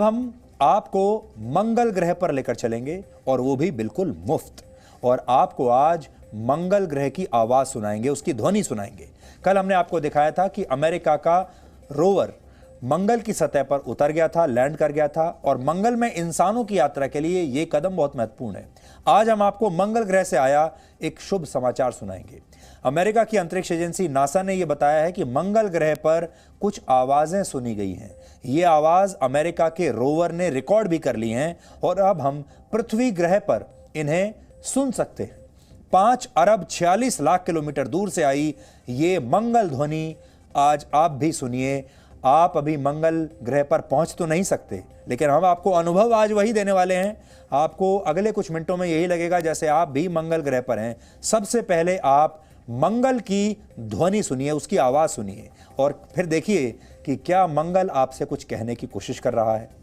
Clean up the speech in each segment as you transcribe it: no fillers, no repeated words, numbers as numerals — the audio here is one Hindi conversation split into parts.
हम आपको मंगल ग्रह पर लेकर चलेंगे और वो भी बिल्कुल मुफ्त। और आपको आज मंगल ग्रह की आवाज सुनाएंगे, उसकी ध्वनि सुनाएंगे। कल हमने आपको दिखाया था कि अमेरिका का रोवर मंगल की सतह पर उतर गया था, लैंड कर गया था, और मंगल में इंसानों की यात्रा के लिए यह कदम बहुत महत्वपूर्ण है। आज हम आपको मंगल ग्रह से आया एक शुभ समाचार सुनाएंगे। अमेरिका की अंतरिक्ष एजेंसी नासा ने यह बताया है कि मंगल ग्रह पर कुछ आवाजें सुनी गई हैं। ये आवाज अमेरिका के रोवर ने रिकॉर्ड भी कर ली हैं और अब हम पृथ्वी ग्रह पर इन्हें सुन सकते हैं। 5 अरब 46 लाख किलोमीटर दूर से आई ये मंगल ध्वनि आज आप भी सुनिए। आप अभी मंगल ग्रह पर पहुंच तो नहीं सकते, लेकिन हम आपको अनुभव आज वही देने वाले हैं। आपको अगले कुछ मिनटों में यही लगेगा जैसे आप भी मंगल ग्रह पर हैं। सबसे पहले आप मंगल की ध्वनि सुनिए, उसकी आवाज सुनिए, और फिर देखिए कि क्या मंगल आपसे कुछ कहने की कोशिश कर रहा है।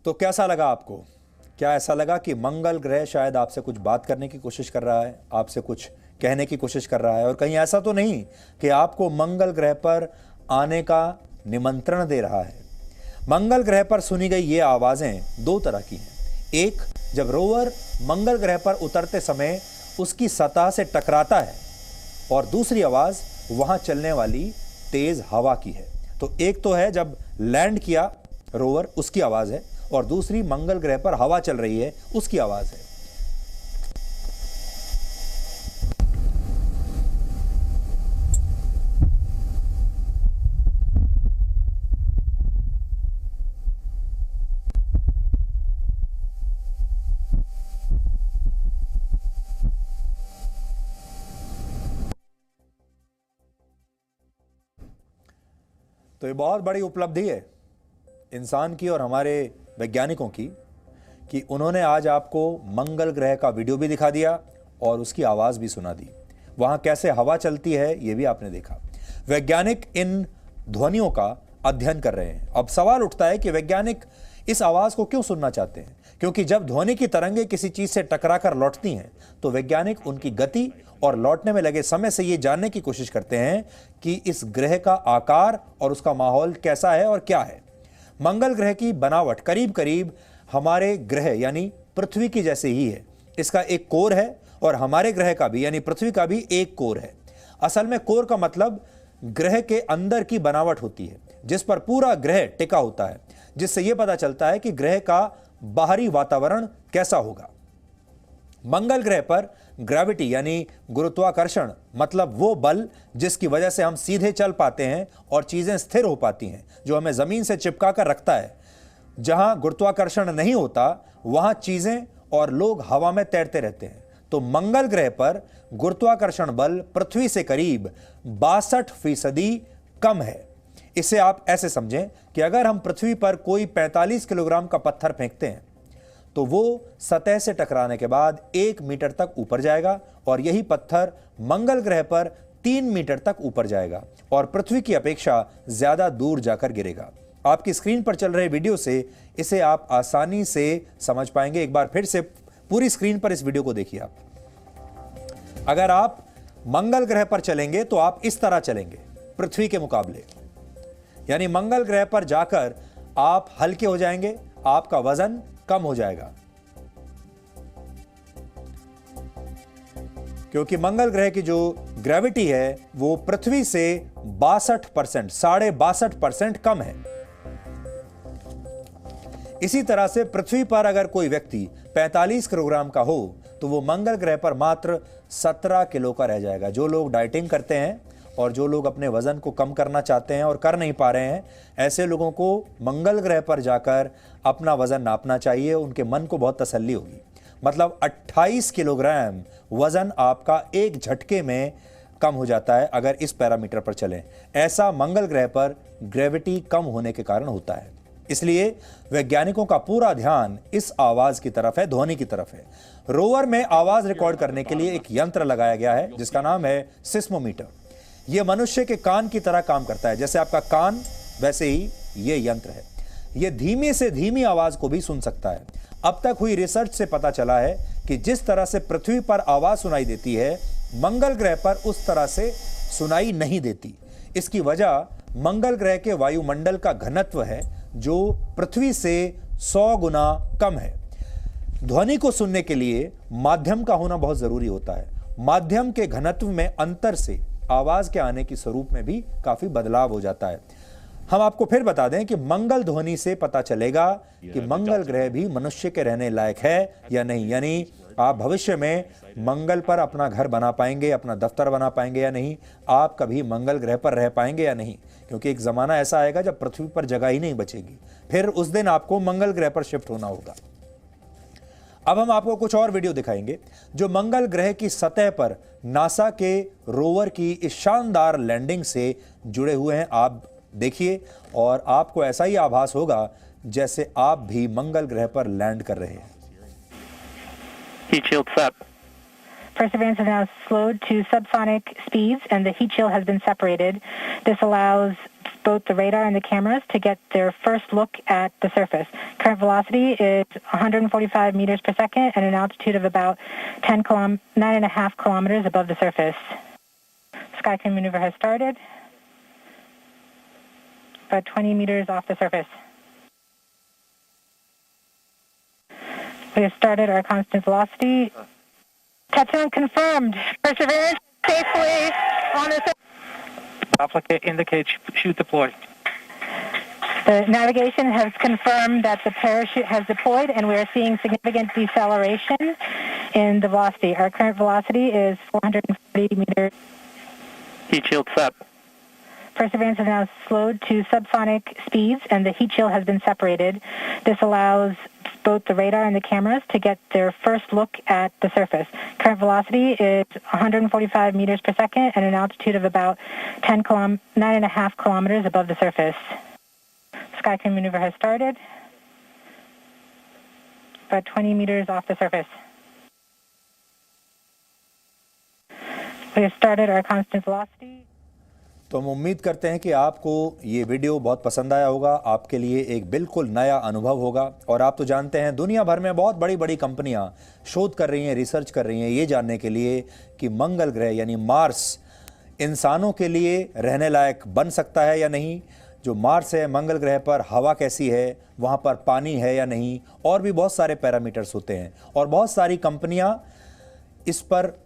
तो कैसा लगा आपको? क्या ऐसा लगा कि मंगल ग्रह शायद आपसे कुछ बात करने की कोशिश कर रहा है, आपसे कुछ कहने की कोशिश कर रहा है? और कहीं ऐसा तो नहीं कि आपको मंगल ग्रह पर आने का निमंत्रण दे रहा है? मंगल ग्रह पर सुनी गई ये आवाजें दो तरह की हैं। एक, जब रोवर मंगल ग्रह पर उतरते समय उसकी सतह से टकराता है, और दूसरी आवाज वहां चलने वाली तेज हवा की है। तो एक तो है जब लैंड किया रोवर, उसकी आवाज है, और दूसरी मंगल ग्रह पर हवा चल रही है, उसकी आवाज है। तो ये बहुत बड़ी उपलब्धि है इंसान की और हमारे वैज्ञानिकों की कि उन्होंने आज आपको मंगल ग्रह का वीडियो भी दिखा दिया और उसकी आवाज़ भी सुना दी। वहाँ कैसे हवा चलती है ये भी आपने देखा। वैज्ञानिक इन ध्वनियों का अध्ययन कर रहे हैं। अब सवाल उठता है कि वैज्ञानिक इस आवाज़ को क्यों सुनना चाहते हैं? क्योंकि जब ध्वनि की तरंगें किसी चीज़ से टकराकर लौटती हैं तो वैज्ञानिक उनकी गति और लौटने में लगे समय से ये जानने की कोशिश करते हैं कि इस ग्रह का आकार और उसका माहौल कैसा है और क्या है। मंगल ग्रह की बनावट करीब करीब हमारे ग्रह यानी पृथ्वी की जैसे ही है। इसका एक कोर है और हमारे ग्रह का भी यानी पृथ्वी का भी एक कोर है। असल में कोर का मतलब ग्रह के अंदर की बनावट होती है जिस पर पूरा ग्रह टिका होता है, जिससे यह पता चलता है कि ग्रह का बाहरी वातावरण कैसा होगा। मंगल ग्रह पर ग्रेविटी यानी गुरुत्वाकर्षण मतलब वो बल जिसकी वजह से हम सीधे चल पाते हैं और चीजें स्थिर हो पाती हैं, जो हमें जमीन से चिपका कर रखता है। जहां गुरुत्वाकर्षण नहीं होता वहां चीजें और लोग हवा में तैरते रहते हैं। तो मंगल ग्रह पर गुरुत्वाकर्षण बल पृथ्वी से करीब 62% कम है। इसे आप ऐसे समझें कि अगर हम पृथ्वी पर कोई 45 किलोग्राम का पत्थर फेंकते हैं तो वो सतह से टकराने के बाद 1 मीटर तक ऊपर जाएगा, और यही पत्थर मंगल ग्रह पर 3 मीटर तक ऊपर जाएगा और पृथ्वी की अपेक्षा ज्यादा दूर जाकर गिरेगा। आपकी स्क्रीन पर चल रहे वीडियो से इसे आप आसानी से समझ पाएंगे। एक बार फिर से पूरी स्क्रीन पर इस वीडियो को देखिए। आप अगर आप मंगल ग्रह पर चलेंगे तो आप इस तरह चलेंगे पृथ्वी के मुकाबले, यानी मंगल ग्रह पर जाकर आप हल्के हो जाएंगे, आपका वजन कम हो जाएगा, क्योंकि मंगल ग्रह की जो ग्रेविटी है वो पृथ्वी से 62%, 62.5% कम है। इसी तरह से पृथ्वी पर अगर कोई व्यक्ति 45 किलोग्राम का हो तो वो मंगल ग्रह पर मात्र 17 किलो का रह जाएगा। जो लोग डाइटिंग करते हैं और जो लोग अपने वजन को कम करना चाहते हैं और कर नहीं पा रहे हैं, ऐसे लोगों को मंगल ग्रह पर जाकर अपना वजन नापना चाहिए। उनके मन को बहुत तसल्ली होगी। मतलब 28 किलोग्राम वजन आपका एक झटके में कम हो जाता है अगर इस पैरामीटर पर चलें। ऐसा मंगल ग्रह पर ग्रेविटी कम होने के कारण होता है। इसलिए वैज्ञानिकों का पूरा ध्यान इस आवाज की तरफ है, ध्वनि की तरफ है। रोवर में आवाज रिकॉर्ड करने के लिए एक यंत्र लगाया गया है जिसका नाम है सिस्मोमीटर। यह मनुष्य के कान की तरह काम करता है। जैसे आपका कान, वैसे ही यह यंत्र है। यह धीमी से धीमी आवाज को भी सुन सकता है। अब तक हुई रिसर्च से पता चला है कि जिस तरह से पृथ्वी पर आवाज सुनाई देती है, मंगल ग्रह पर उस तरह से सुनाई नहीं देती। इसकी वजह मंगल ग्रह के वायुमंडल का घनत्व है जो पृथ्वी से 100 गुना कम है। ध्वनि को सुनने के लिए माध्यम का होना बहुत जरूरी होता है। माध्यम के घनत्व में अंतर से आवाज के आने की स्वरूप में भी काफी बदलाव हो जाता है। हम आपको फिर बता दें कि मंगल ध्वनि से पता चलेगा कि मंगल ग्रह भी मनुष्य के रहने लायक है या नहीं। यानी आप भविष्य में मंगल पर अपना घर बना पाएंगे, अपना दफ्तर बना पाएंगे या नहीं, आप कभी मंगल ग्रह पर रह पाएंगे या नहीं, क्योंकि एक जमाना ऐसा आएगा जब पृथ्वी पर जगह ही नहीं बचेगी। फिर उस दिन आपको मंगल ग्रह पर शिफ्ट होना होगा। अब हम आपको कुछ और वीडियो दिखाएंगे जो मंगल ग्रह की सतह पर नासा के रोवर की इस शानदार लैंडिंग से जुड़े हुए हैं। आप देखिए और आपको ऐसा ही आभास होगा जैसे आप भी मंगल ग्रह पर लैंड कर रहे हैं। Heat shield set. Perseverance is now slowed to subsonic speeds and the heat shield has been separated. This allows both the radar and the cameras to get their first look at the surface. Current velocity is 145 meters per second at an altitude of about 9.5 kilometers above the surface. Sky crane maneuver has started. About 20 meters off the surface. We have started our constant velocity. Touchdown confirmed. Perseverance safely on the surface. Applicate indicates chute deployed. The navigation has confirmed that the parachute has deployed and we are seeing significant deceleration in the velocity. Our current velocity is 440 meters. Heat shield set. Perseverance is now slowed to subsonic speeds and the heat shield has been separated. This allows both the radar and the cameras to get their first look at the surface. Current velocity is 145 meters per second at an altitude of about 9.5 kilometers above the surface. Sky crane maneuver has started. About 20 meters off the surface. We have started our constant velocity. तो हम उम्मीद करते हैं कि आपको ये वीडियो बहुत पसंद आया होगा। आपके लिए एक बिल्कुल नया अनुभव होगा। और आप तो जानते हैं दुनिया भर में बहुत बड़ी बड़ी कंपनियां शोध कर रही हैं, रिसर्च कर रही हैं ये जानने के लिए कि मंगल ग्रह यानी मार्स इंसानों के लिए रहने लायक बन सकता है या नहीं। जो मार्स है, मंगल ग्रह पर हवा कैसी है, वहाँ पर पानी है या नहीं, और भी बहुत सारे पैरामीटर्स होते हैं। और बहुत सारी कंपनियां इस पर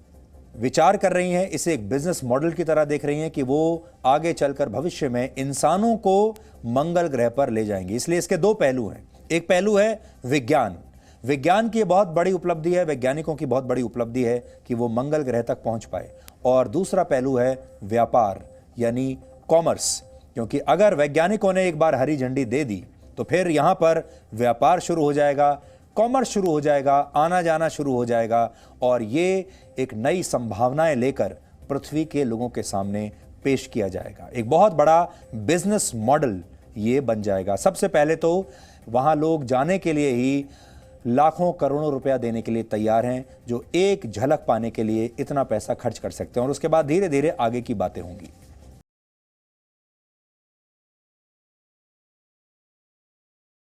विचार कर रही हैं, इसे एक बिजनेस मॉडल की तरह देख रही हैं कि वो आगे चलकर भविष्य में इंसानों को मंगल ग्रह पर ले जाएंगी। इसलिए इसके दो पहलू हैं। एक पहलू है विज्ञान। विज्ञान की बहुत बड़ी उपलब्धि है, वैज्ञानिकों की बहुत बड़ी उपलब्धि है कि वो मंगल ग्रह तक पहुंच पाए। और दूसरा पहलू है व्यापार यानी कॉमर्स, क्योंकि अगर वैज्ञानिकों ने एक बार हरी झंडी दे दी तो फिर यहां पर व्यापार शुरू हो जाएगा, कॉमर्स शुरू हो जाएगा, आना जाना शुरू हो जाएगा और ये एक नई संभावनाएं लेकर पृथ्वी के लोगों के सामने पेश किया जाएगा। एक बहुत बड़ा बिजनेस मॉडल ये बन जाएगा। सबसे पहले तो वहां लोग जाने के लिए ही लाखों करोड़ों रुपया देने के लिए तैयार हैं, जो एक झलक पाने के लिए इतना पैसा खर्च कर सकते हैं और उसके बाद धीरे धीरे आगे की बातें होंगी।